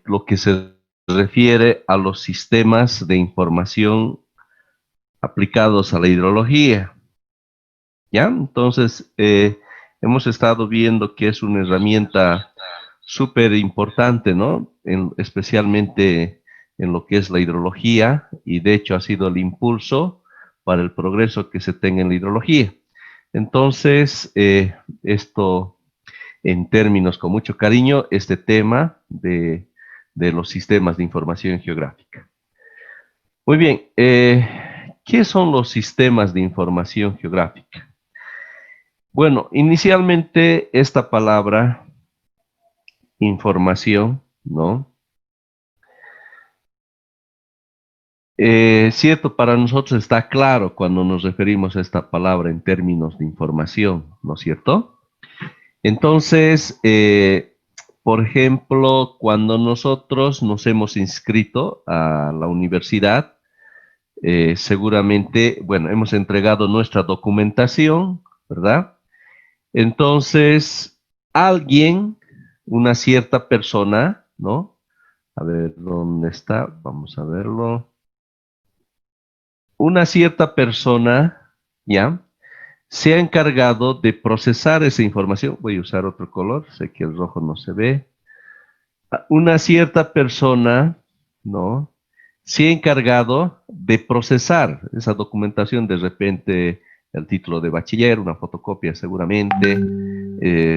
lo que se refiere a los sistemas de información aplicados a la hidrología. ¿Ya? Entonces, hemos estado viendo que es una herramienta súper importante, ¿no? Especialmente en lo que es la hidrología, y de hecho ha sido el impulso para el progreso que se tenga en la hidrología. Entonces, esto en términos con mucho cariño, este tema de los sistemas de información geográfica. Muy bien, ¿qué son los sistemas de información geográfica? Bueno, inicialmente esta palabra información, ¿no? Cierto, para nosotros está claro cuando nos referimos a esta palabra en términos de información, ¿no es cierto? Entonces, por ejemplo, cuando nosotros nos hemos inscrito a la universidad, seguramente, bueno, hemos entregado nuestra documentación, ¿verdad? Entonces, alguien, una cierta persona, ¿no? A ver, ¿dónde está? Vamos a verlo. Una cierta persona, ¿ya? Se ha encargado de procesar esa información. Voy a usar otro color, sé que el rojo no se ve. Una cierta persona, ¿no? Se ha encargado de procesar esa documentación, de repente el título de bachiller, una fotocopia seguramente,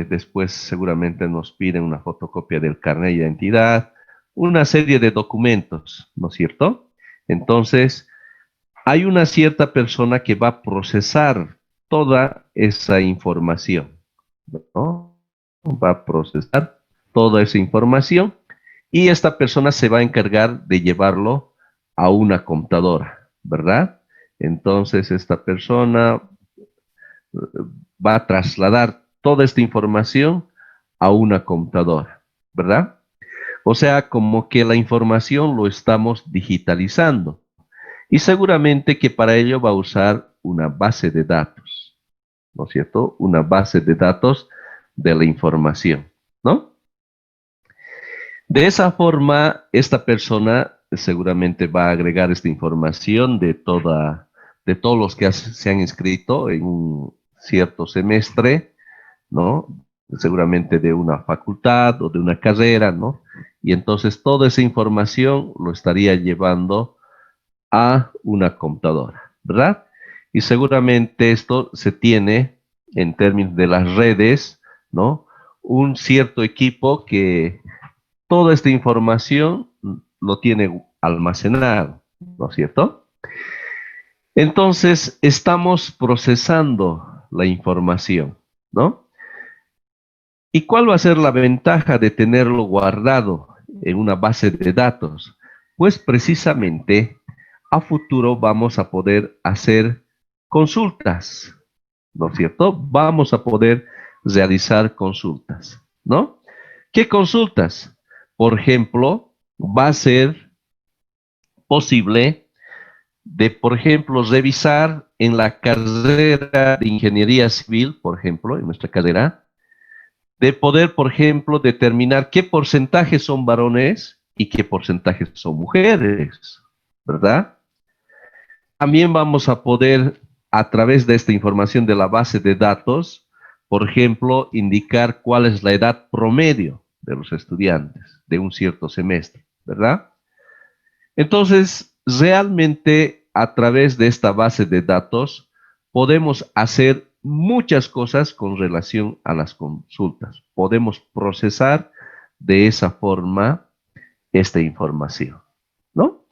después seguramente nos piden una fotocopia del carnet de identidad, una serie de documentos, ¿no es cierto? Entonces, hay una cierta persona que va a procesar toda esa información, ¿no? Va a procesar toda esa información y esta persona se va a encargar de llevarlo a una computadora, ¿verdad? Entonces esta persona va a trasladar toda esta información a una computadora, ¿verdad? O sea, como que la información lo estamos digitalizando. Y seguramente que para ello va a usar una base de datos, ¿no es cierto? Una base de datos de la información, ¿no? De esa forma, esta persona seguramente va a agregar esta información de todos los que se han inscrito en un cierto semestre, ¿no? Seguramente de una facultad o de una carrera, ¿no? Y entonces toda esa información lo estaría llevando a una computadora, ¿verdad? Y seguramente esto se tiene en términos de las redes, ¿no? Un cierto equipo que toda esta información lo tiene almacenado, ¿no es cierto? Entonces, estamos procesando la información, ¿no? ¿Y cuál va a ser la ventaja de tenerlo guardado en una base de datos? Pues precisamente a futuro vamos a poder hacer consultas, ¿no es cierto? Vamos a poder realizar consultas, ¿no? ¿Qué consultas? Por ejemplo, va a ser posible de, por ejemplo, revisar en la carrera de ingeniería civil, por ejemplo, en nuestra carrera, de poder, por ejemplo, determinar qué porcentajes son varones y qué porcentajes son mujeres, ¿verdad? También vamos a poder, a través de esta información de la base de datos, por ejemplo, indicar cuál es la edad promedio de los estudiantes de un cierto semestre, ¿verdad? Entonces, realmente a través de esta base de datos podemos hacer muchas cosas con relación a las consultas. Podemos procesar de esa forma esta información, ¿no?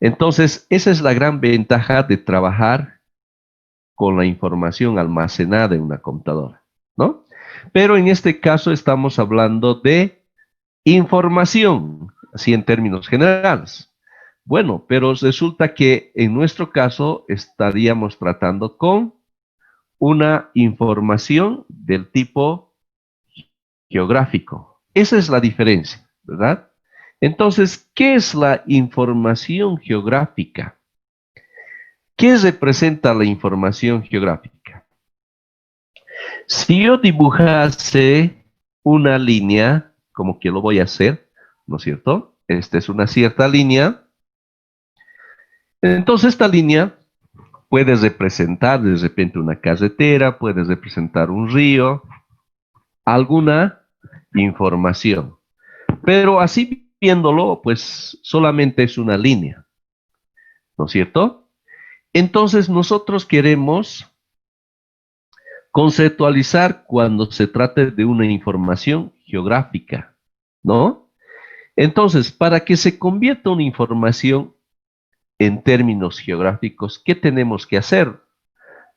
Entonces, esa es la gran ventaja de trabajar con la información almacenada en una computadora, ¿no? Pero en este caso estamos hablando de información, así en términos generales. Bueno, pero resulta que en nuestro caso estaríamos tratando con una información del tipo geográfico. Esa es la diferencia, ¿verdad? Entonces, ¿qué es la información geográfica? ¿Qué representa la información geográfica? Si yo dibujase una línea, como que lo voy a hacer, ¿no es cierto? Esta es una cierta línea. Entonces esta línea puede representar de repente una carretera, puede representar un río, alguna información. Pero así viéndolo, pues solamente es una línea, ¿no es cierto? Entonces nosotros queremos conceptualizar cuando se trate de una información geográfica, ¿no? Entonces, para que se convierta una información en términos geográficos, ¿qué tenemos que hacer?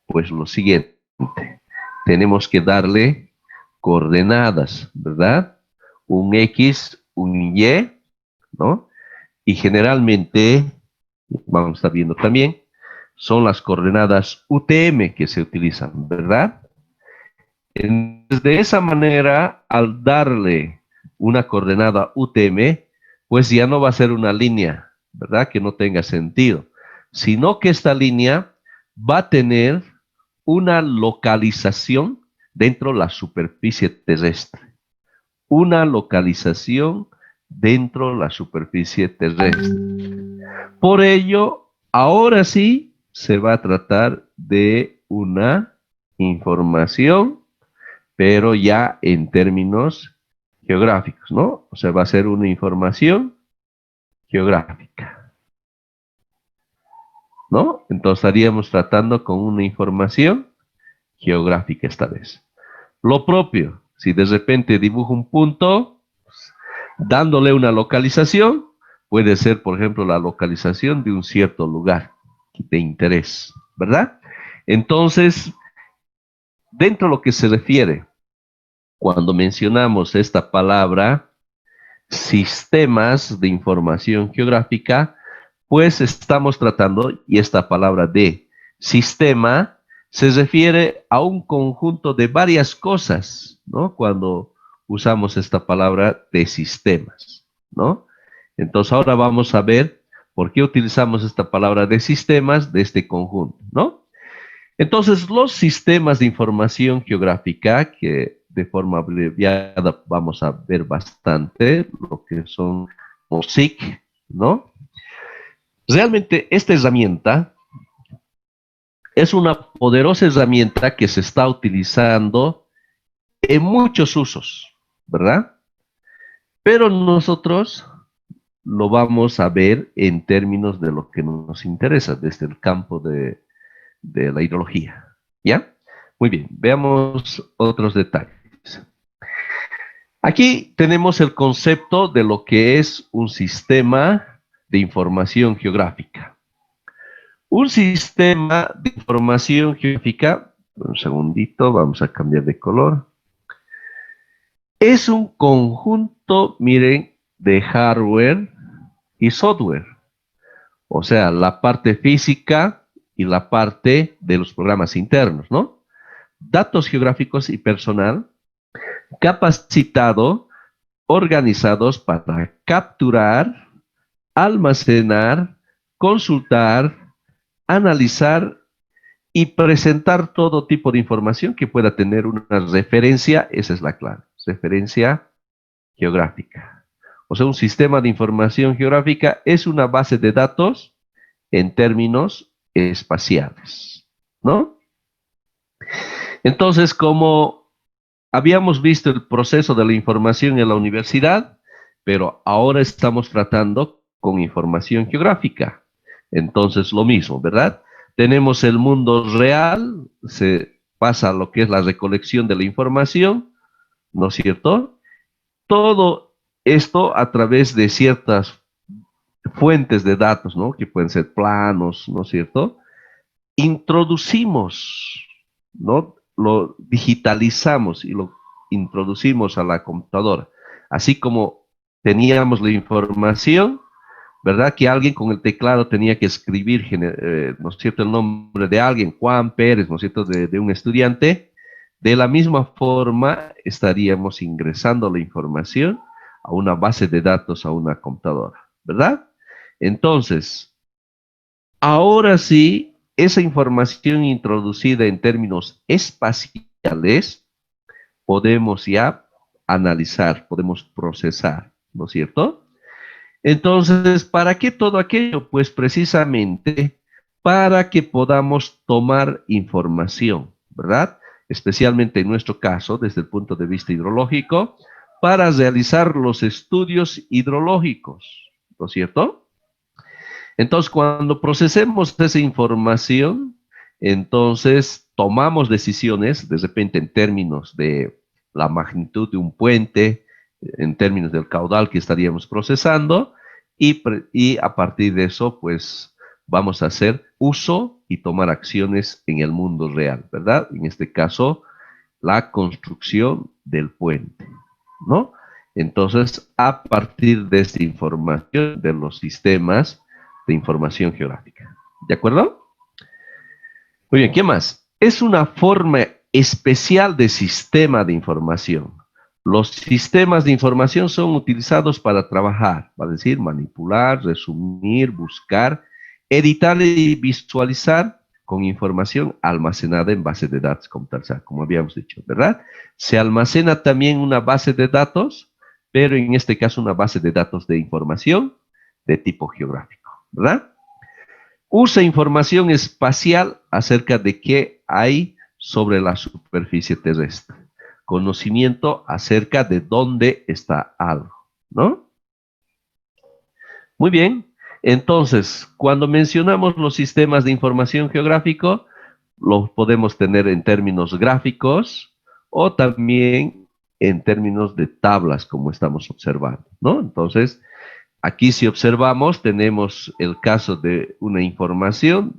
Pues lo siguiente, tenemos que darle coordenadas, ¿verdad? Un X, un Y, ¿no? Y generalmente, vamos a estar viendo también, son las coordenadas UTM que se utilizan, ¿verdad? De esa manera, al darle una coordenada UTM, pues ya no va a ser una línea, ¿verdad? Que no tenga sentido, sino que esta línea va a tener una localización dentro de la superficie terrestre. Una localización dentro de la superficie terrestre. Por ello, ahora sí se va a tratar de una información, pero ya en términos geográficos, ¿no? O sea, va a ser una información geográfica, ¿no? Entonces estaríamos tratando con una información geográfica esta vez. Lo propio, si de repente dibujo un punto, dándole una localización, puede ser, por ejemplo, la localización de un cierto lugar de interés, ¿verdad? Entonces, dentro de lo que se refiere, cuando mencionamos esta palabra, sistemas de información geográfica, pues estamos tratando, y esta palabra de sistema se refiere a un conjunto de varias cosas, ¿no? Cuando usamos esta palabra de sistemas, ¿no? Entonces ahora vamos a ver por qué utilizamos esta palabra de sistemas de este conjunto, ¿no? Entonces los sistemas de información geográfica, que de forma abreviada vamos a ver bastante, lo que son MOSIC, ¿no? Realmente esta herramienta es una poderosa herramienta que se está utilizando en muchos usos, ¿verdad? Pero nosotros lo vamos a ver en términos de lo que nos interesa, desde el campo de la hidrología, ¿ya? Muy bien, veamos otros detalles. Aquí tenemos el concepto de lo que es un sistema de información geográfica. Un sistema de información geográfica, un segundito, vamos a cambiar de color. Es un conjunto, miren, de hardware y software. O sea, la parte física y la parte de los programas internos, ¿no? Datos geográficos y personal capacitado, organizados para capturar, almacenar, consultar, analizar y presentar todo tipo de información que pueda tener una referencia, esa es la clave, referencia geográfica. O sea, un sistema de información geográfica es una base de datos en términos espaciales, ¿no? Entonces, como habíamos visto el proceso de la información en la universidad, pero ahora estamos tratando con información geográfica. Entonces, lo mismo, ¿verdad? Tenemos el mundo real, se pasa a lo que es la recolección de la información, ¿no es cierto? Todo esto a través de ciertas fuentes de datos, ¿no? Que pueden ser planos, ¿no es cierto? Introducimos, ¿no? Lo digitalizamos y lo introducimos a la computadora. Así como teníamos la información, ¿verdad? Que alguien con el teclado tenía que escribir, ¿no es cierto?, el nombre de alguien, Juan Pérez, ¿no es cierto?, de un estudiante. De la misma forma, estaríamos ingresando la información a una base de datos, a una computadora, ¿verdad? Entonces, ahora sí, esa información introducida en términos espaciales, podemos ya analizar, podemos procesar. ¿no es cierto? Entonces, ¿para qué todo aquello? Pues precisamente para que podamos tomar información, ¿verdad? Especialmente en nuestro caso, desde el punto de vista hidrológico, para realizar los estudios hidrológicos, ¿no es cierto? Entonces, cuando procesemos esa información, entonces tomamos decisiones, de repente en términos de la magnitud de un puente, en términos del caudal que estaríamos procesando, y a partir de eso, pues vamos a hacer uso y tomar acciones en el mundo real, ¿verdad? En este caso, la construcción del puente, ¿no? Entonces, a partir de esta información de los sistemas de información geográfica. ¿De acuerdo? Muy bien, ¿qué más? Es una forma especial de sistema de información. Los sistemas de información son utilizados para trabajar, va a decir, manipular, resumir, buscar, editar y visualizar con información almacenada en base de datos como tal, o sea, como habíamos dicho, ¿verdad? Se almacena también una base de datos, pero en este caso una base de datos de información de tipo geográfico, ¿verdad? Usa información espacial acerca de qué hay sobre la superficie terrestre. Conocimiento acerca de dónde está algo, ¿no? Muy bien. Entonces, cuando mencionamos los sistemas de información geográfico, los podemos tener en términos gráficos o también en términos de tablas, como estamos observando, ¿no? Entonces, aquí si observamos, tenemos el caso de una información,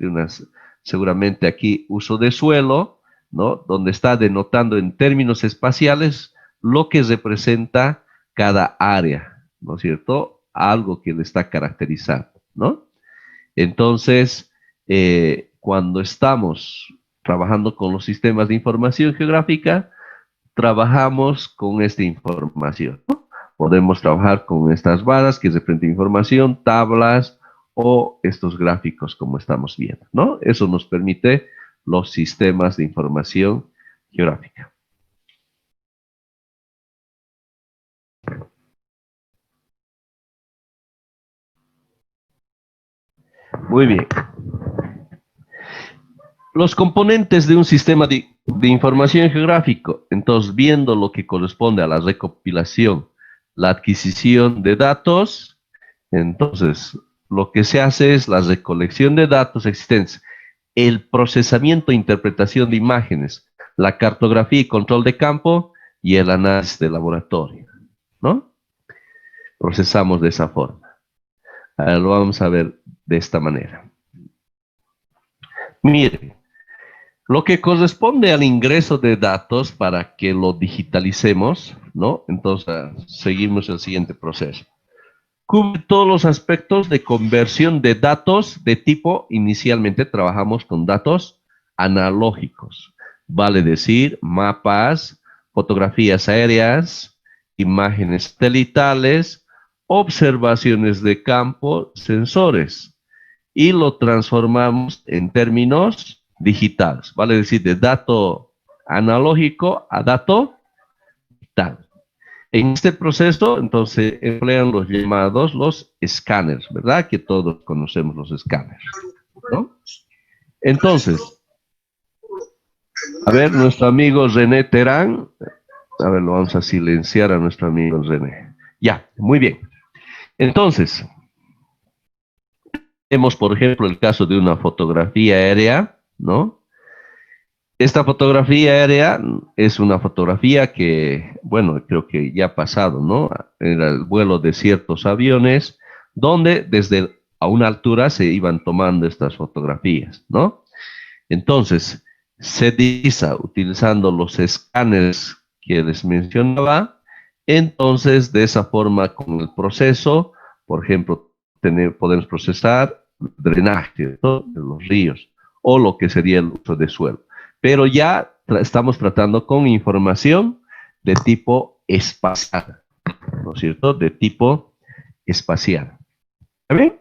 seguramente aquí uso de suelo, ¿no? Donde está denotando en términos espaciales lo que representa cada área, ¿no es cierto? Algo que le está caracterizando, ¿no? Entonces, cuando estamos trabajando con los sistemas de información geográfica, trabajamos con esta información, ¿no? Podemos trabajar con estas barras que representan información, tablas o estos gráficos como estamos viendo, ¿no? Eso nos permite los sistemas de información geográfica. Muy bien. Los componentes de un sistema de información geográfico, entonces viendo lo que corresponde a la recopilación, la adquisición de datos, entonces lo que se hace es la recolección de datos existentes, el procesamiento e interpretación de imágenes, la cartografía y control de campo y el análisis de laboratorio, ¿no? Procesamos de esa forma. Ahora lo vamos a ver de esta manera. Miren, lo que corresponde al ingreso de datos para que lo digitalicemos, ¿no? Entonces, seguimos el siguiente proceso. Cubre todos los aspectos de conversión de datos de tipo, inicialmente trabajamos con datos analógicos, vale decir, mapas, fotografías aéreas, imágenes satelitales, observaciones de campo, sensores, y lo transformamos en términos digitales, vale decir, de dato analógico a dato digital. En este proceso, entonces, emplean los llamados los escáneres, ¿verdad? Que todos conocemos los escáneres, ¿no? Entonces, a ver, nuestro amigo René Terán, a ver, lo vamos a silenciar a nuestro amigo René. Ya, muy bien. Entonces, tenemos, por ejemplo, el caso de una fotografía aérea, ¿no? Esta fotografía aérea es una fotografía que, bueno, creo que ya ha pasado, ¿no? Era el vuelo de ciertos aviones, donde desde a una altura se iban tomando estas fotografías, ¿no? Entonces, se dice, utilizando los escáneres que les mencionaba, entonces de esa forma con el proceso, por ejemplo, podemos procesar drenaje, ¿no? De los ríos o lo que sería el uso de suelo. Pero ya estamos tratando con información de tipo espacial, ¿no es cierto? De tipo espacial. ¿Está bien?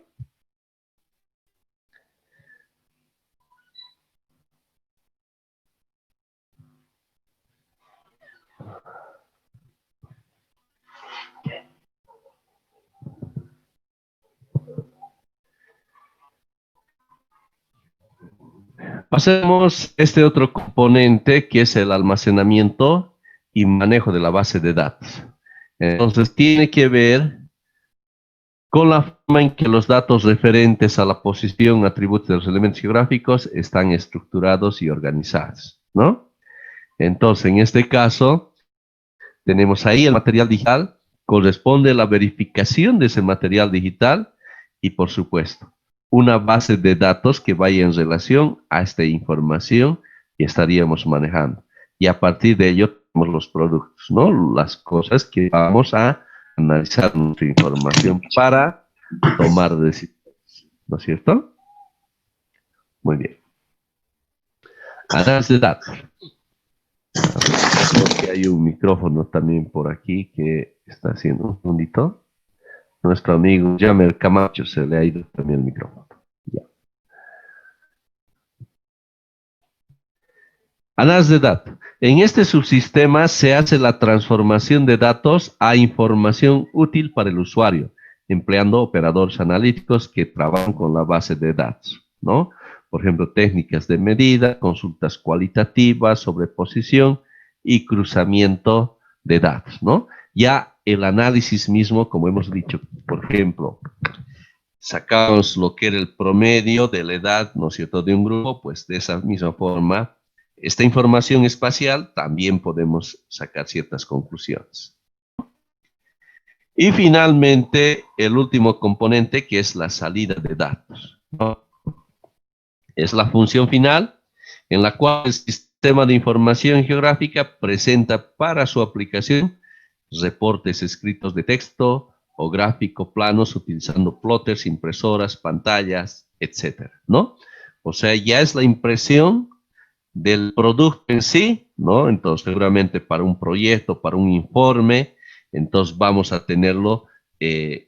Pasemos a este otro componente que es el almacenamiento y manejo de la base de datos. Entonces, tiene que ver con la forma en que los datos referentes a la posición, atributos de los elementos geográficos están estructurados y organizados, ¿no? Entonces, en este caso, tenemos ahí el material digital, corresponde la verificación de ese material digital y, por supuesto, una base de datos que vaya en relación a esta información que estaríamos manejando. Y a partir de ello tenemos los productos, ¿no? Las cosas que vamos a analizar nuestra información para tomar decisiones, ¿no es cierto? Muy bien. Análisis de datos. Creo que hay un micrófono también por aquí que está haciendo un segundito. Nuestro amigo Jamer Camacho se le ha ido también el micrófono. Ya. Análisis de datos. En este subsistema se hace la transformación de datos a información útil para el usuario, empleando operadores analíticos que trabajan con la base de datos, ¿no? Por ejemplo, técnicas de medida, consultas cualitativas, sobreposición y cruzamiento de datos, ¿no? Ya el análisis mismo, como hemos dicho, por ejemplo, sacamos lo que era el promedio de la edad, ¿no es cierto?, de un grupo, pues de esa misma forma, esta información espacial también podemos sacar ciertas conclusiones. Y finalmente, el último componente que es la salida de datos, ¿no? Es la función final en la cual el sistema de información geográfica presenta para su aplicación reportes escritos de texto o gráfico planos utilizando plotters, impresoras, pantallas, etcétera, ¿no? O sea, ya es la impresión del producto en sí, ¿no? Entonces, seguramente para un proyecto, para un informe, entonces vamos a tenerlo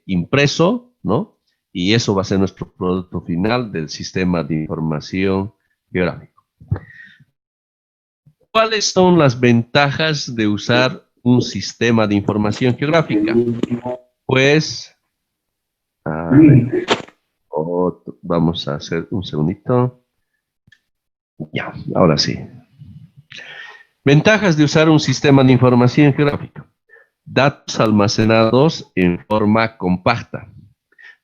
impreso, ¿no? Y eso va a ser nuestro producto final del sistema de información geográfico. ¿Cuáles son las ventajas de usar un sistema de información geográfica? Pues, a ver, vamos a hacer un segundito. Ya, ahora sí. Ventajas de usar un sistema de información geográfica. Datos almacenados en forma compacta.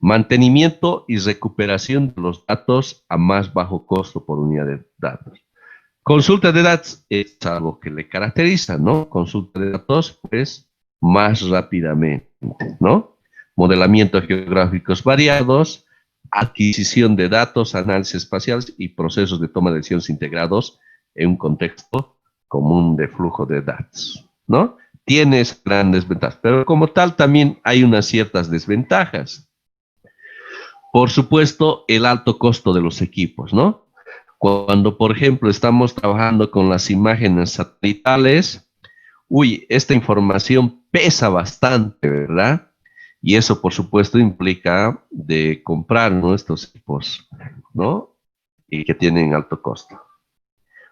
Mantenimiento y recuperación de los datos a más bajo costo por unidad de datos. Consulta de datos es algo que le caracteriza, ¿no? Consulta de datos, pues, más rápidamente, ¿no? Modelamiento geográficos variados, adquisición de datos, análisis espaciales y procesos de toma de decisiones integrados en un contexto común de flujo de datos, ¿no? Tienes grandes ventajas, pero como tal también hay unas ciertas desventajas. Por supuesto, el alto costo de los equipos, ¿no? Cuando, por ejemplo, estamos trabajando con las imágenes satelitales, esta información pesa bastante, ¿verdad? Y eso, por supuesto, implica de comprar, ¿no?, estos equipos, ¿no? Y que tienen alto costo.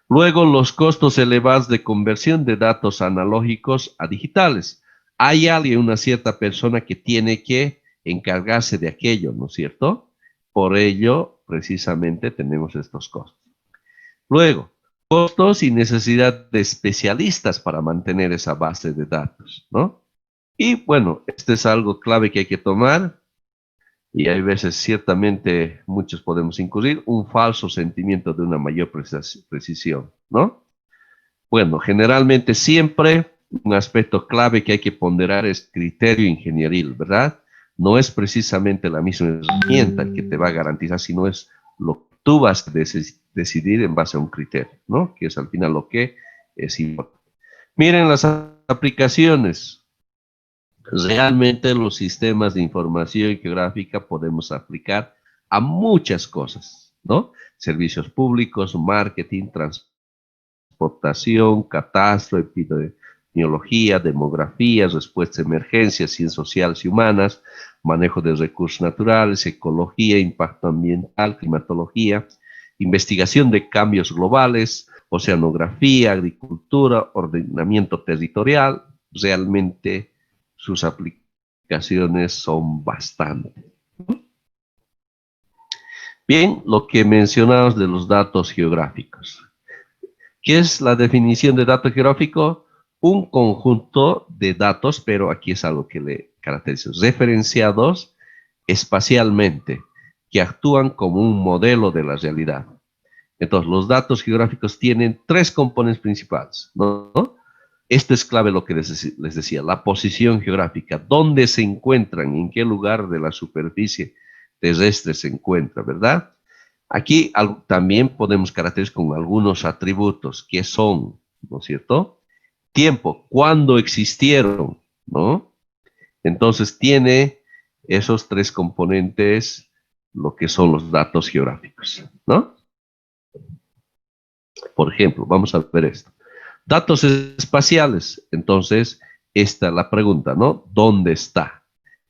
Luego, los costos elevados de conversión de datos analógicos a digitales. Hay alguien, una cierta persona que tiene que encargarse de aquello, ¿no es cierto? Por ello, precisamente, tenemos estos costos. Luego, costos y necesidad de especialistas para mantener esa base de datos, ¿no? Y bueno, este es algo clave que hay que tomar y hay veces ciertamente muchos podemos incurrir un falso sentimiento de una mayor precisión, ¿no? Bueno, generalmente siempre un aspecto clave que hay que ponderar es criterio ingenieril, ¿verdad? No es precisamente la misma herramienta que te va a garantizar, sino es lo que tú vas a decidir en base a un criterio, ¿no? Que es al final lo que es importante. Miren las aplicaciones. Realmente los sistemas de información geográfica podemos aplicar a muchas cosas, ¿no? Servicios públicos, marketing, transportación, catastro, epidemiología, demografía, respuesta a emergencias, ciencias sociales y humanas, manejo de recursos naturales, ecología, impacto ambiental, climatología, investigación de cambios globales, oceanografía, agricultura, ordenamiento territorial. Realmente sus aplicaciones son bastantes. Bien, lo que mencionamos de los datos geográficos. ¿Qué es la definición de dato geográfico? Un conjunto de datos, pero aquí es algo que le caracteriza, referenciados espacialmente, que actúan como un modelo de la realidad. Entonces, los datos geográficos tienen tres componentes principales, ¿no? Esto es clave lo que les decía, la posición geográfica, dónde se encuentran, en qué lugar de la superficie terrestre se encuentra, ¿verdad? Aquí también podemos caracterizar con algunos atributos que son, ¿no es cierto? Tiempo, cuándo existieron, ¿no? Entonces tiene esos tres componentes, lo que son los datos geográficos, ¿no? Por ejemplo, vamos a ver esto. Datos espaciales, entonces, esta es la pregunta, ¿no? ¿Dónde está?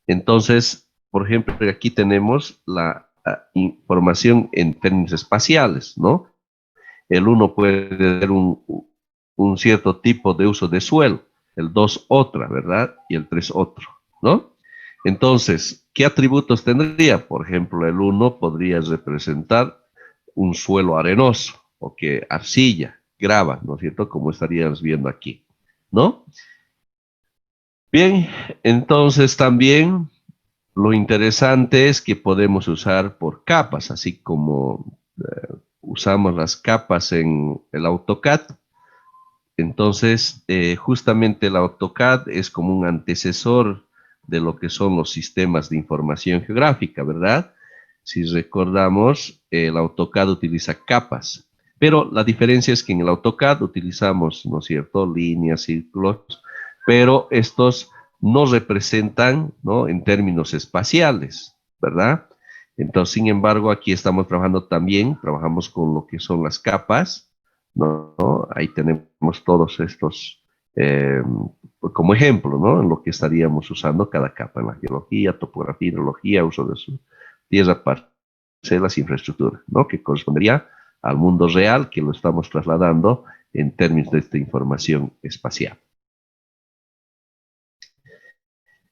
Entonces, por ejemplo, aquí tenemos la información en términos espaciales, ¿no? El uno puede tener un cierto tipo de uso de suelo, el 2 otra, ¿verdad? Y el 3 otro, ¿no? Entonces, ¿qué atributos tendría? Por ejemplo, el uno podría representar un suelo arenoso, o que arcilla, grava, ¿no es cierto? Como estaríamos viendo aquí, ¿no? Bien, entonces también lo interesante es que podemos usar por capas, así como usamos las capas en el AutoCAD. Entonces, justamente el AutoCAD es como un antecesor de lo que son los sistemas de información geográfica, ¿verdad? Si recordamos, el AutoCAD utiliza capas, pero la diferencia es que en el AutoCAD utilizamos, ¿no es cierto?, líneas, círculos, pero estos no representan, ¿no?, en términos espaciales, ¿verdad? Entonces, sin embargo, aquí estamos trabajando también, trabajamos con lo que son las capas, ¿no? Ahí tenemos todos estos como ejemplo, ¿no? En lo que estaríamos usando cada capa en la geología, topografía, hidrología, uso de su tierra, parcelas, infraestructura, ¿no? Que correspondería al mundo real que lo estamos trasladando en términos de esta información espacial.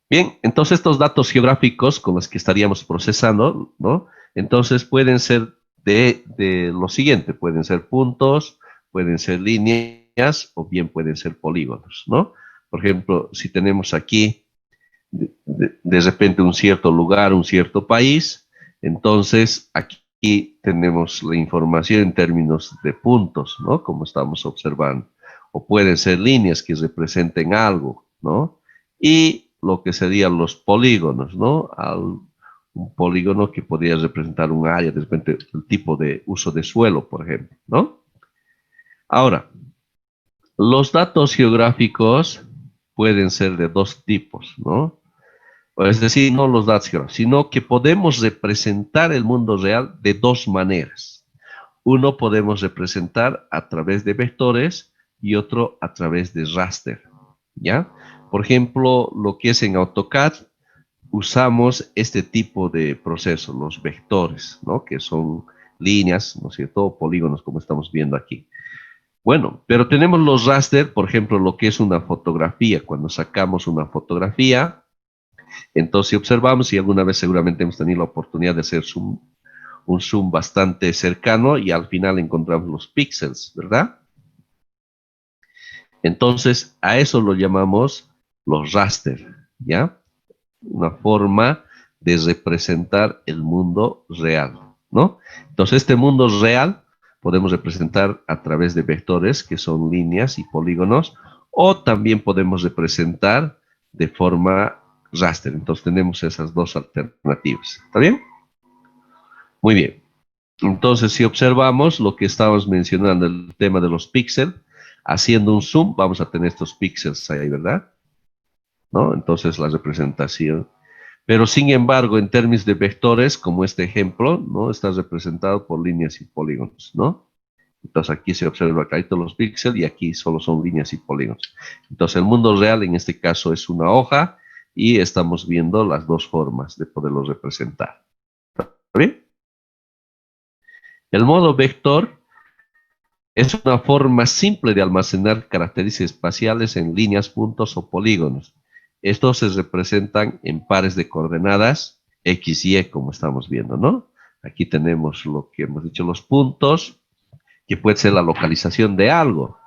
Bien, entonces estos datos geográficos con los que estaríamos procesando, ¿no? Entonces pueden ser de lo siguiente, pueden ser puntos, pueden ser líneas o bien pueden ser polígonos, ¿no? Por ejemplo, si tenemos aquí de repente un cierto lugar, un cierto país, entonces aquí tenemos la información en términos de puntos, ¿no? Como estamos observando. O pueden ser líneas que representen algo, ¿no? Y lo que serían los polígonos, ¿no? Un polígono que podría representar un área, de repente el tipo de uso de suelo, por ejemplo, ¿no? Ahora, los datos geográficos pueden ser de dos tipos, ¿no? Es decir, no los datos geográficos, sino que podemos representar el mundo real de dos maneras. Uno podemos representar a través de vectores y otro a través de raster, ¿ya? Por ejemplo, lo que es en AutoCAD, usamos este tipo de procesos, los vectores, ¿no? Que son líneas, ¿no es cierto? O polígonos, como estamos viendo aquí. Bueno, pero tenemos los raster, por ejemplo, lo que es una fotografía. Cuando sacamos una fotografía, entonces si observamos, y alguna vez seguramente hemos tenido la oportunidad de hacer un zoom bastante cercano y al final encontramos los píxeles, ¿verdad? Entonces a eso lo llamamos los raster, ¿ya? Una forma de representar el mundo real, ¿no? Entonces este mundo real podemos representar a través de vectores, que son líneas y polígonos, o también podemos representar de forma raster. Entonces tenemos esas dos alternativas. ¿Está bien? Muy bien. Entonces, si observamos lo que estábamos mencionando, el tema de los píxeles, haciendo un zoom, vamos a tener estos píxeles ahí, ¿verdad? ¿No? Entonces, la representación. Pero, sin embargo, en términos de vectores, como este ejemplo, ¿no? Está representado por líneas y polígonos, ¿no? Entonces, aquí se observa que hay todos los píxeles y aquí solo son líneas y polígonos. Entonces, el mundo real, en este caso, es una hoja y estamos viendo las dos formas de poderlo representar. ¿Está bien? El modo vector es una forma simple de almacenar características espaciales en líneas, puntos o polígonos. Estos se representan en pares de coordenadas X y Y, como estamos viendo, ¿no? Aquí tenemos lo que hemos dicho, los puntos, que puede ser la localización de algo,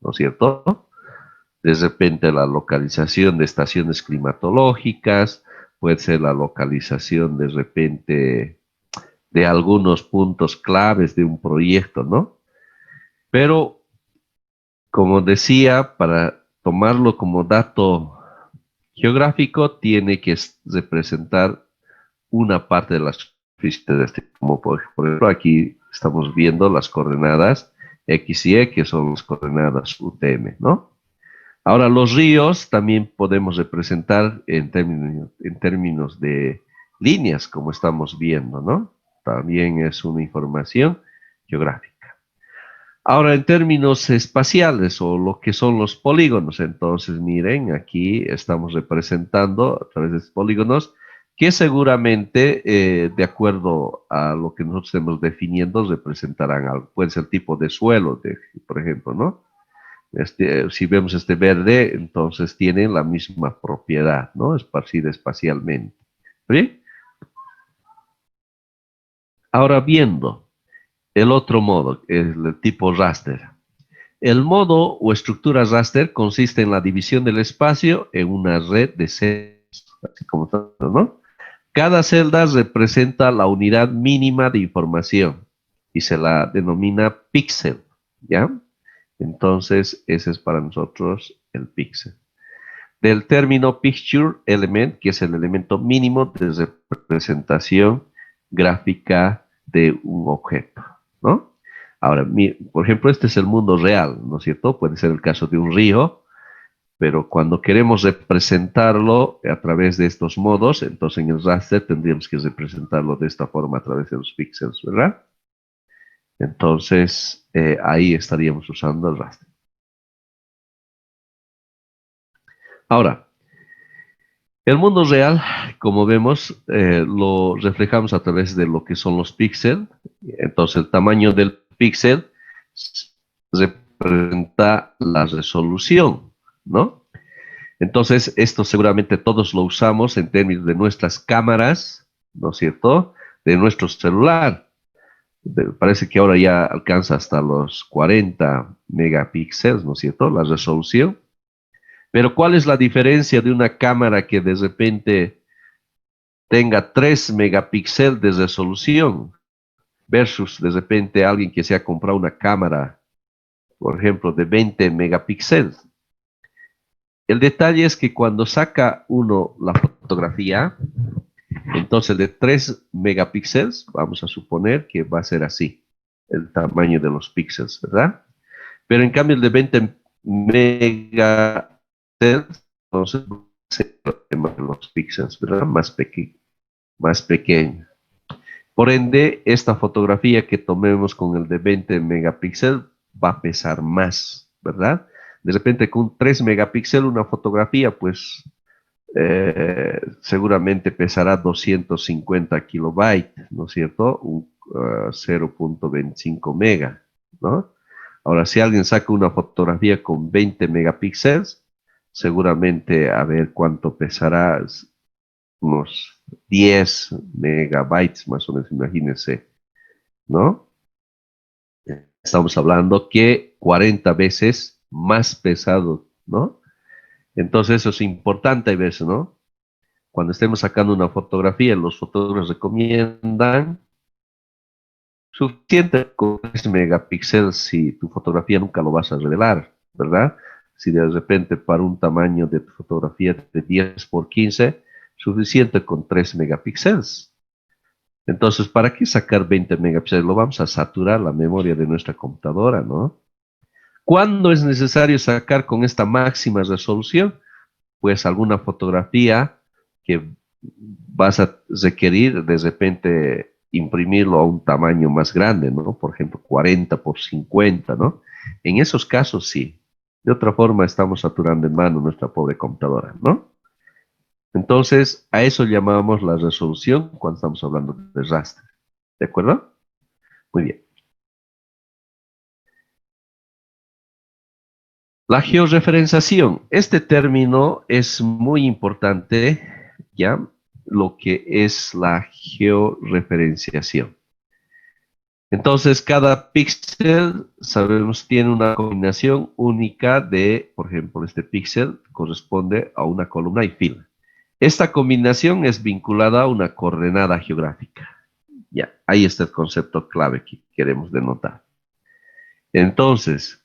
¿no es cierto? De repente la localización de estaciones climatológicas, puede ser la localización de repente de algunos puntos claves de un proyecto, ¿no? Pero, como decía, para tomarlo como dato geográfico, tiene que representar una parte de la superficie terrestre, como por ejemplo aquí estamos viendo las coordenadas X y Y, que son las coordenadas UTM, ¿no? Ahora, los ríos también podemos representar en términos de líneas, como estamos viendo, ¿no? También es una información geográfica. Ahora, en términos espaciales o lo que son los polígonos, entonces miren, aquí estamos representando a través de estos polígonos que seguramente, de acuerdo a lo que nosotros estemos definiendo, representarán algo. Puede ser tipo de suelo, por ejemplo, ¿no? Si vemos este verde, entonces tiene la misma propiedad, ¿no? Esparcida espacialmente. ¿Sí? Ahora viendo el otro modo, el tipo raster. El modo o estructura raster consiste en la división del espacio en una red de celdas, así como está, ¿no? Cada celda representa la unidad mínima de información y se la denomina píxel, ¿ya? Entonces, ese es para nosotros el píxel. Del término picture element, que es el elemento mínimo de representación gráfica de un objeto, ¿no? Ahora, por ejemplo, este es el mundo real, ¿no es cierto? Puede ser el caso de un río, pero cuando queremos representarlo a través de estos modos, entonces en el raster tendríamos que representarlo de esta forma a través de los píxeles, ¿verdad? Entonces, ahí estaríamos usando el raster. Ahora, el mundo real, como vemos, lo reflejamos a través de lo que son los píxeles. Entonces, el tamaño del píxel representa la resolución, ¿no? Entonces, esto seguramente todos lo usamos en términos de nuestras cámaras, ¿no es cierto? De nuestro celular. Parece que ahora ya alcanza hasta los 40 megapíxeles, ¿no es cierto? La resolución. Pero ¿cuál es la diferencia de una cámara que de repente tenga 3 megapíxeles de resolución versus de repente alguien que se ha comprado una cámara, por ejemplo, de 20 megapíxeles? El detalle es que cuando saca uno la fotografía, entonces el de 3 megapíxeles, vamos a suponer que va a ser así, el tamaño de los píxeles, ¿verdad? Pero en cambio el de 20 megapíxeles, entonces los píxeles, ¿verdad? Más pequeño. Por ende, esta fotografía que tomemos con el de 20 megapíxeles va a pesar más, ¿verdad? De repente con 3 megapíxeles una fotografía, pues seguramente pesará 250 kilobytes, ¿no es cierto? 0.25 mega, ¿no? Ahora, si alguien saca una fotografía con 20 megapíxeles, seguramente a ver cuánto pesará, unos 10 megabytes más o menos, imagínense, ¿no? Estamos hablando que 40 veces más pesado, ¿no? Entonces eso es importante a veces, ¿no? Cuando estemos sacando una fotografía, los fotógrafos recomiendan suficiente con 3 megapíxeles si tu fotografía nunca lo vas a revelar, ¿verdad? Si de repente para un tamaño de tu fotografía de 10 por 15, suficiente con 3 megapíxeles. Entonces, ¿para qué sacar 20 megapíxeles? Lo vamos a saturar la memoria de nuestra computadora, ¿no? ¿Cuándo es necesario sacar con esta máxima resolución? Pues alguna fotografía que vas a requerir de repente imprimirlo a un tamaño más grande, ¿no? Por ejemplo, 40 por 50, ¿no? En esos casos sí. De otra forma, estamos saturando en mano nuestra pobre computadora, ¿no? Entonces, a eso llamamos la resolución cuando estamos hablando de raster. ¿De acuerdo? Muy bien. La georreferenciación. Este término es muy importante, ¿ya? lo que es la georreferenciación. Entonces, cada píxel, sabemos, tiene una combinación única de, por ejemplo, este píxel corresponde a una columna y fila. Esta combinación es vinculada a una coordenada geográfica. Ya, ahí está el concepto clave que queremos denotar. Entonces,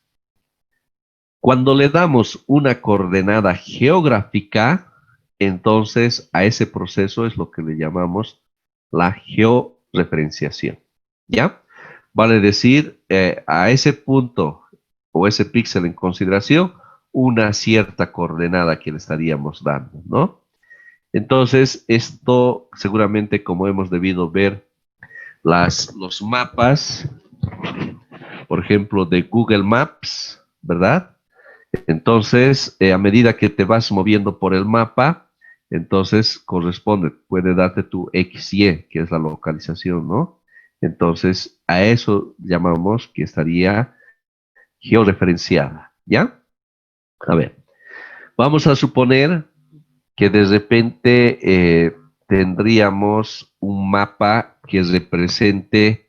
cuando le damos una coordenada geográfica, entonces a ese proceso es lo que le llamamos la georreferenciación. ¿Ya? Vale decir, a ese punto o ese píxel en consideración, una cierta coordenada que le estaríamos dando, ¿no? Entonces, esto seguramente como hemos debido ver los mapas, por ejemplo, de Google Maps, ¿verdad? Entonces, a medida que te vas moviendo por el mapa, entonces corresponde, puede darte tu XY, que es la localización, ¿no? Entonces, a eso llamamos que estaría georreferenciada, ¿ya? A ver, vamos a suponer que de repente tendríamos un mapa que represente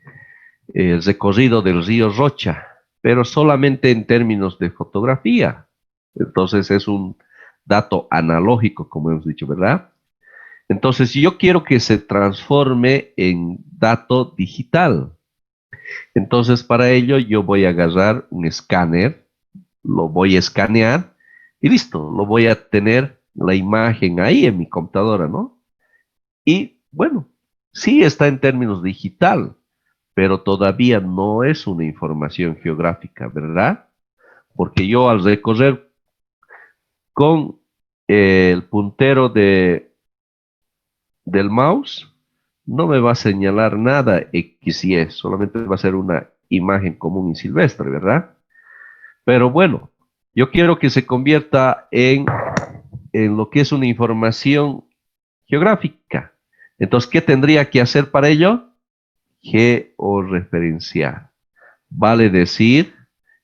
el recorrido del río Rocha, pero solamente en términos de fotografía. Entonces es un dato analógico, como hemos dicho, ¿verdad? Entonces, si yo quiero que se transforme en dato digital, entonces para ello yo voy a agarrar un escáner, lo voy a escanear y listo, lo voy a tener la imagen ahí en mi computadora, ¿no? Y bueno, sí está en términos digital, pero todavía no es una información geográfica, ¿verdad? Porque yo al recorrer con el puntero del mouse, no me va a señalar nada X y Y, solamente va a ser una imagen común y silvestre, ¿verdad? Pero bueno, yo quiero que se convierta en lo que es una información geográfica. Entonces, ¿qué tendría que hacer para ello? Georreferenciar. Vale decir,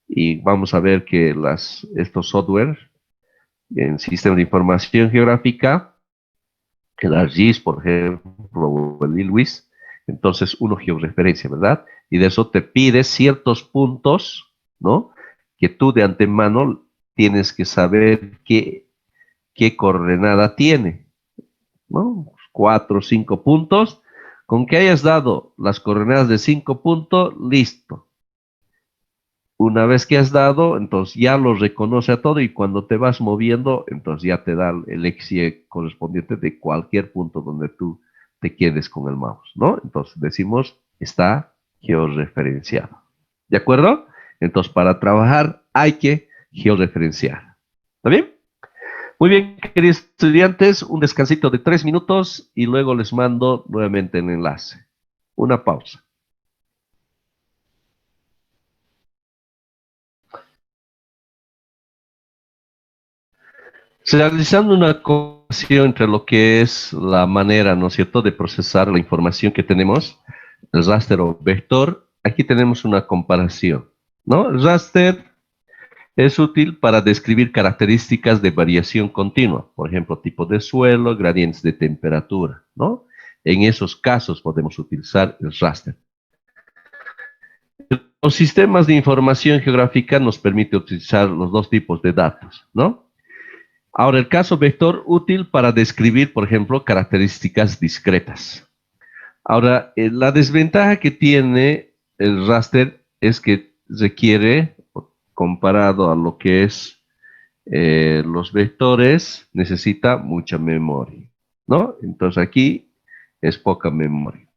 y vamos a ver que estos software en sistemas de información geográfica, el ArcGIS, por ejemplo, o el ILWIS, entonces uno georreferencia, ¿verdad? Y de eso te pide ciertos puntos, ¿no? Que tú de antemano tienes que saber qué coordenada tiene, ¿no? 4 o 5 puntos. Con que hayas dado las coordenadas de 5 puntos, listo. Una vez que has dado, entonces ya lo reconoce a todo y cuando te vas moviendo, entonces ya te da el XY correspondiente de cualquier punto donde tú te quedes con el mouse, ¿no? Entonces decimos, está georreferenciado. ¿De acuerdo? Entonces para trabajar hay que georreferenciar. ¿Está bien? Muy bien, queridos estudiantes, un descansito de 3 minutos y luego les mando nuevamente el enlace. Una pausa. Realizando una comparación entre lo que es la manera, ¿no es cierto?, de procesar la información que tenemos, el raster o vector, aquí tenemos una comparación, ¿no? El raster es útil para describir características de variación continua, por ejemplo, tipo de suelo, gradientes de temperatura, ¿no? En esos casos podemos utilizar el raster. Los sistemas de información geográfica nos permite utilizar los dos tipos de datos, ¿no? Ahora, el caso vector útil para describir, por ejemplo, características discretas. Ahora, la desventaja que tiene el raster es que requiere, comparado a lo que es los vectores, necesita mucha memoria, ¿no? Entonces aquí es poca memoria.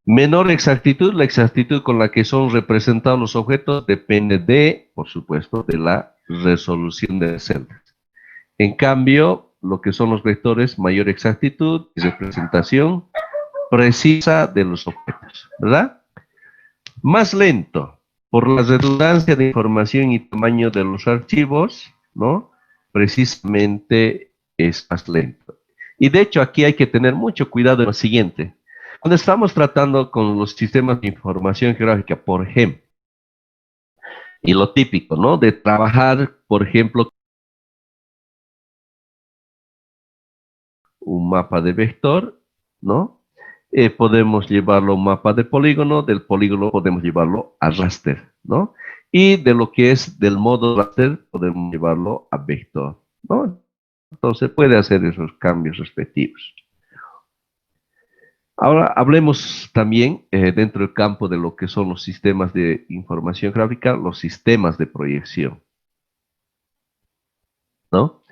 Menor exactitud, la exactitud con la que son representados los objetos depende de, por supuesto, de la resolución de celdas. En cambio, lo que son los vectores, mayor exactitud y representación precisa de los objetos, ¿verdad? Más lento, por la redundancia de información y tamaño de los archivos, ¿no? Precisamente es más lento. Y de hecho, aquí hay que tener mucho cuidado en lo siguiente. Cuando estamos tratando con los sistemas de información geográfica, por ejemplo, y lo típico, ¿no? De trabajar, por ejemplo, un mapa de vector, ¿no? Podemos llevarlo a un mapa de polígono, del polígono podemos llevarlo a raster, ¿no? Y de lo que es del modo raster, podemos llevarlo a vector, ¿no? Entonces puede hacer esos cambios respectivos. Ahora hablemos también dentro del campo de lo que son los sistemas de información gráfica, los sistemas de proyección, ¿no?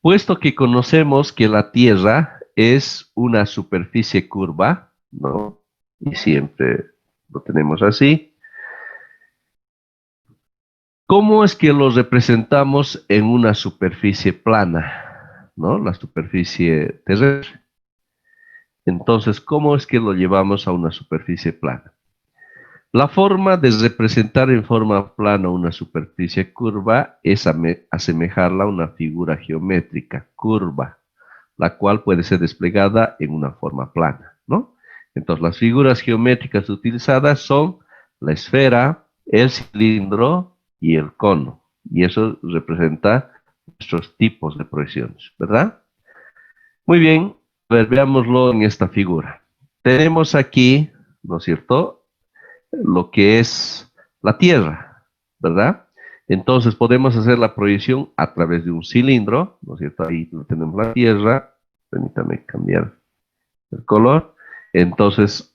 Puesto que conocemos que la Tierra es una superficie curva, ¿no? Y siempre lo tenemos así. ¿Cómo es que lo representamos en una superficie plana, ¿no? La superficie terrestre. Entonces, ¿cómo es que lo llevamos a una superficie plana? La forma de representar en forma plana una superficie curva es asemejarla a una figura geométrica curva, la cual puede ser desplegada en una forma plana, ¿no? Entonces, las figuras geométricas utilizadas son la esfera, el cilindro y el cono. Y eso representa nuestros tipos de proyecciones, ¿verdad? Muy bien, a ver, veámoslo en esta figura. Tenemos aquí, ¿no es cierto?, lo que es la Tierra, ¿verdad? Entonces podemos hacer la proyección a través de un cilindro, ¿no es cierto? Ahí tenemos la Tierra, permítame cambiar el color. Entonces,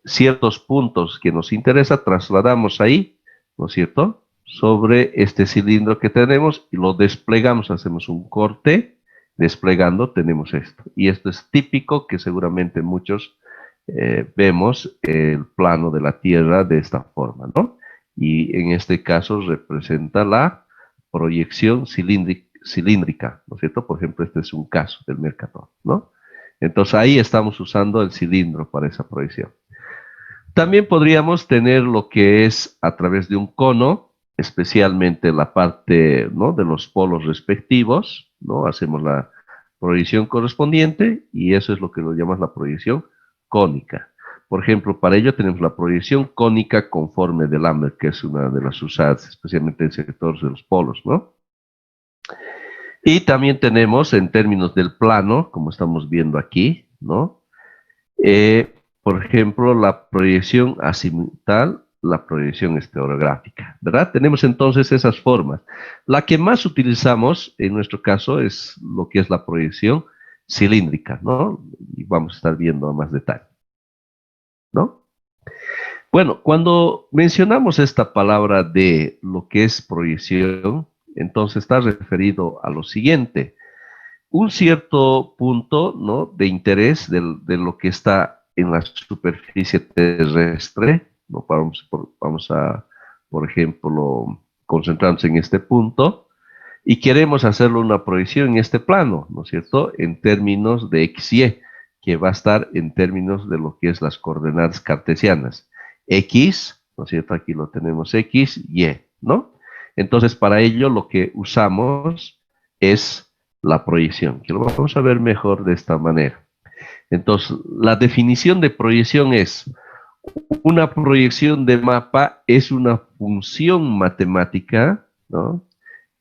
ciertos puntos que nos interesa, trasladamos ahí, ¿no es cierto?, sobre este cilindro que tenemos y lo desplegamos, hacemos un corte, desplegando tenemos esto. Y esto es típico que seguramente muchos vemos el plano de la Tierra de esta forma, ¿no? Y en este caso representa la proyección cilíndrica, ¿no es cierto? Por ejemplo, este es un caso del Mercator, ¿no? Entonces ahí estamos usando el cilindro para esa proyección. También podríamos tener lo que es a través de un cono, especialmente la parte, ¿no?, de los polos respectivos, ¿no? Hacemos la proyección correspondiente y eso es lo que nos llamamos la proyección cónica. Por ejemplo, para ello tenemos la proyección cónica conforme de Lambert, que es una de las usadas, especialmente en sectores de los polos, ¿no? Y también tenemos en términos del plano, como estamos viendo aquí, ¿no? Por ejemplo, la proyección azimutal, la proyección estereográfica, ¿verdad? Tenemos entonces esas formas. La que más utilizamos en nuestro caso es lo que es la proyección cilíndrica, ¿no? Y vamos a estar viendo a más detalle, ¿no? Bueno, cuando mencionamos esta palabra de lo que es proyección, entonces está referido a lo siguiente: un cierto punto, ¿no?, de interés de lo que está en la superficie terrestre, ¿no? Vamos a, por ejemplo, concentrarnos en este punto y queremos hacerlo una proyección en este plano, ¿no es cierto?, en términos de x, y, que va a estar en términos de lo que es las coordenadas cartesianas. X, ¿no es cierto?, aquí lo tenemos x, y, ¿no? Entonces, para ello lo que usamos es la proyección, que lo vamos a ver mejor de esta manera. Entonces, la definición de proyección es: una proyección de mapa es una función matemática, ¿no?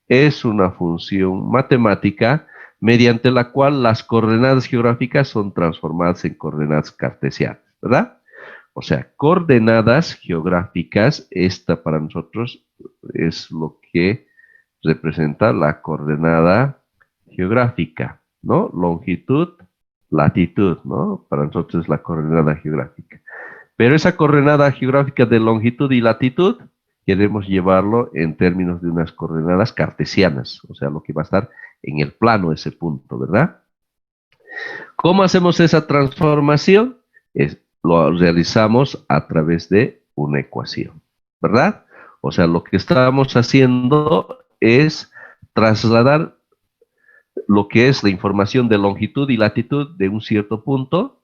Es una función matemática mediante la cual las coordenadas geográficas son transformadas en coordenadas cartesianas, ¿verdad? O sea, coordenadas geográficas, esta para nosotros es lo que representa la coordenada geográfica, ¿no? Longitud, latitud, ¿no? Para nosotros es la coordenada geográfica. Pero esa coordenada geográfica de longitud y latitud queremos llevarlo en términos de unas coordenadas cartesianas, o sea, lo que va a estar en el plano ese punto, ¿verdad? ¿Cómo hacemos esa transformación? Lo realizamos a través de una ecuación, ¿verdad? O sea, lo que estamos haciendo es trasladar lo que es la información de longitud y latitud de un cierto punto,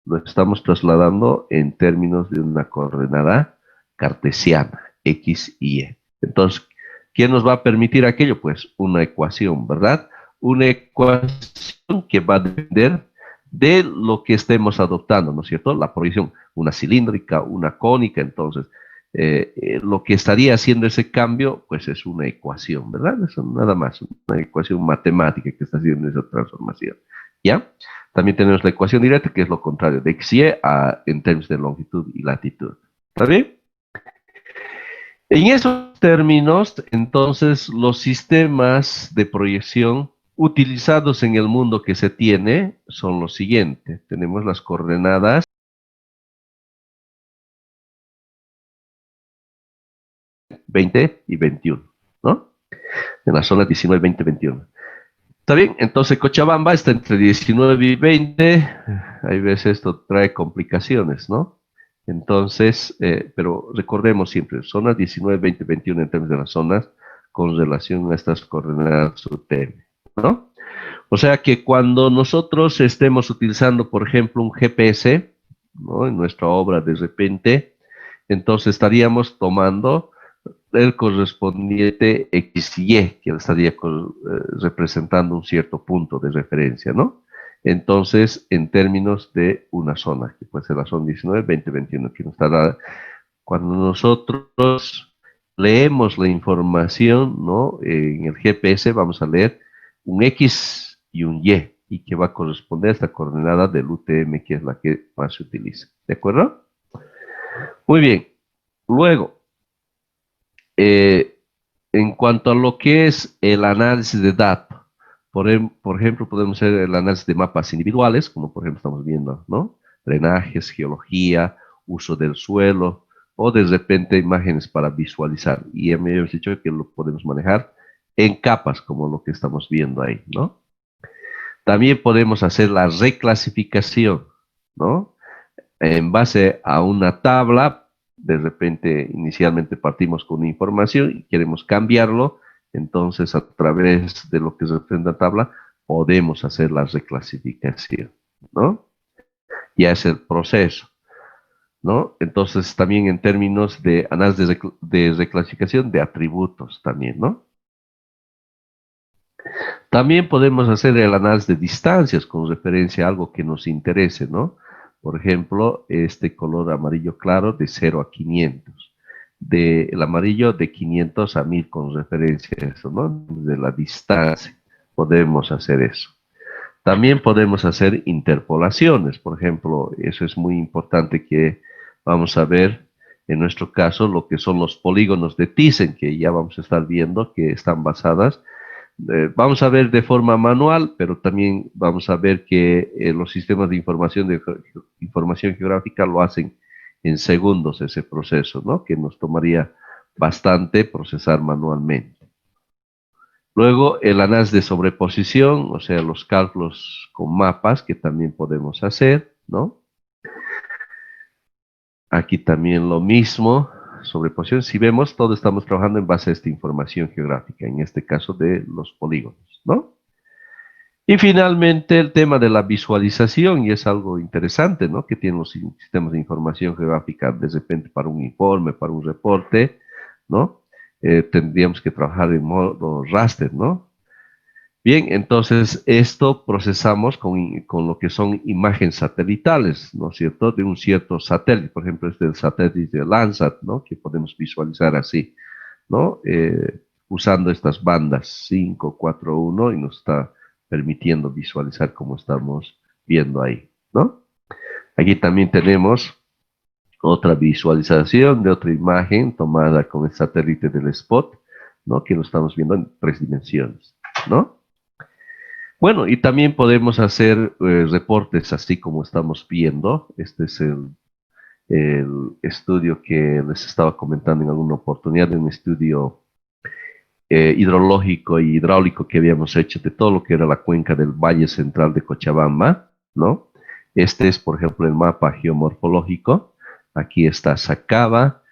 lo estamos trasladando en términos de una coordenada cartesiana, x y y. Entonces, ¿qué nos va a permitir aquello? Pues una ecuación, ¿verdad? Una ecuación que va a depender de lo que estemos adoptando, ¿no es cierto? La proyección, una cilíndrica, una cónica, entonces, lo que estaría haciendo ese cambio, pues es una ecuación, ¿verdad? Eso nada más, una ecuación matemática que está haciendo esa transformación. ¿ya? También tenemos la ecuación directa, que es lo contrario de x, y en términos de longitud y latitud. ¿Está bien? En esos términos, entonces, los sistemas de proyección utilizados en el mundo que se tiene son los siguientes. Tenemos las coordenadas 20 y 21, ¿no? En la zona 19, 20, 21. ¿Está bien? Entonces Cochabamba está entre 19 y 20. Hay veces esto trae complicaciones, ¿no? Entonces, pero recordemos siempre, zonas 19, 20, 21 en términos de las zonas con relación a estas coordenadas UTM, ¿no? O sea que cuando nosotros estemos utilizando, por ejemplo, un GPS, ¿no? En nuestra obra de repente, entonces estaríamos tomando el correspondiente XY, que estaría representando un cierto punto de referencia, ¿no? Entonces, en términos de una zona, que puede ser la zona 19, 20, 21, que nos estará, cuando nosotros leemos la información, ¿no? En el GPS vamos a leer un X y un y que va a corresponder a esta coordenada del UTM, que es la que más se utiliza. ¿De acuerdo? Muy bien. Luego, eh, en cuanto a lo que es el análisis de datos, por ejemplo, podemos hacer el análisis de mapas individuales, como por ejemplo estamos viendo, ¿no? Drenajes, geología, uso del suelo, o de repente imágenes para visualizar. Y me habíamos dicho que lo podemos manejar en capas, como lo que estamos viendo ahí, ¿no? También podemos hacer la reclasificación, ¿no? En base a una tabla, de repente inicialmente partimos con una información y queremos cambiarlo, entonces a través de lo que representa la tabla podemos hacer la reclasificación, ¿no? Ya es el proceso, ¿no? Entonces también en términos de análisis de reclasificación de atributos también, ¿no? También podemos hacer el análisis de distancias con referencia a algo que nos interese, ¿no? Por ejemplo, este color amarillo claro de 0 a 500. El amarillo de 500 a 1000 con referencia a eso, ¿no? De la distancia podemos hacer eso. También podemos hacer interpolaciones, por ejemplo, eso es muy importante que vamos a ver en nuestro caso lo que son los polígonos de Thyssen, que ya vamos a estar viendo que están basadas vamos a ver de forma manual, pero también vamos a ver que los sistemas de información geográfica lo hacen en segundos ese proceso, ¿no? Que nos tomaría bastante procesar manualmente. Luego, el análisis de sobreposición, o sea, los cálculos con mapas que también podemos hacer, ¿no? Aquí también lo mismo, sobreposición. Si vemos, todo estamos trabajando en base a esta información geográfica, en este caso de los polígonos, ¿no? Y finalmente el tema de la visualización, y es algo interesante, ¿no? Que tienen los sistemas de información geográfica de repente para un informe, para un reporte, ¿no? Tendríamos que trabajar en modo raster, ¿no? Bien, entonces esto procesamos con lo que son imágenes satelitales, ¿no es cierto? De un cierto satélite, por ejemplo, este es el satélite de Landsat, ¿no? Que podemos visualizar así, ¿no? Usando estas bandas 5, 4, 1 y nos está permitiendo visualizar como estamos viendo ahí, ¿no? Aquí también tenemos otra visualización de otra imagen tomada con el satélite del Spot, ¿no? Que lo estamos viendo en 3 dimensiones, ¿no? Bueno, y también podemos hacer reportes así como estamos viendo. Este es el estudio que les estaba comentando en alguna oportunidad, un estudio hidrológico y hidráulico que habíamos hecho de todo lo que era la cuenca del Valle Central de Cochabamba, ¿no? Este es, por ejemplo, el mapa geomorfológico. Aquí está Sacaba,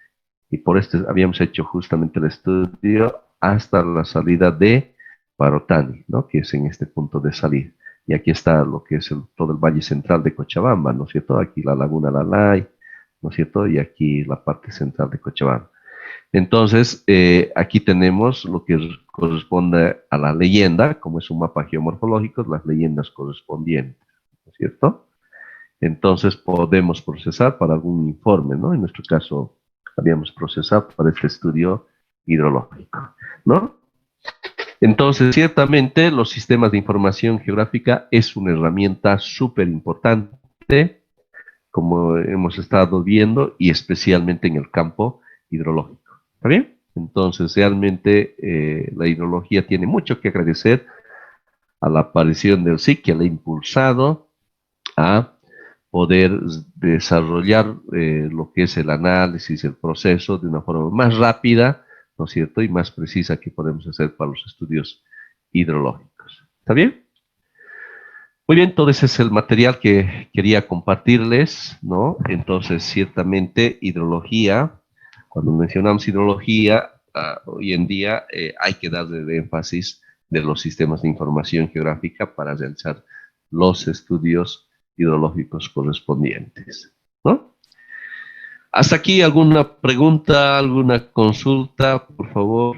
y por este habíamos hecho justamente el estudio hasta la salida de Parotani, ¿no? Que es en este punto de salida. Y aquí está lo que es todo el Valle Central de Cochabamba, ¿no es cierto? Aquí la Laguna Lalay, ¿no es cierto? Y aquí la parte central de Cochabamba. Entonces, aquí tenemos lo que corresponde a la leyenda, como es un mapa geomorfológico, las leyendas correspondientes, ¿no es cierto? Entonces, podemos procesar para algún informe, ¿no? En nuestro caso, habíamos procesado para este estudio hidrológico, ¿no? Entonces, ciertamente, los sistemas de información geográfica es una herramienta súper importante, como hemos estado viendo, y especialmente en el campo hidrológico. ¿Está bien? Entonces, realmente la hidrología tiene mucho que agradecer a la aparición del SIC, que le ha impulsado a poder desarrollar lo que es el análisis, el proceso de una forma más rápida, ¿no es cierto? Y más precisa que podemos hacer para los estudios hidrológicos. ¿Está bien? Muy bien, todo ese es el material que quería compartirles, ¿no? Entonces, ciertamente, hidrología, cuando mencionamos hidrología, hoy en día hay que darle el énfasis de los sistemas de información geográfica para realizar los estudios hidrológicos correspondientes, ¿no? Hasta aquí alguna pregunta, alguna consulta, por favor.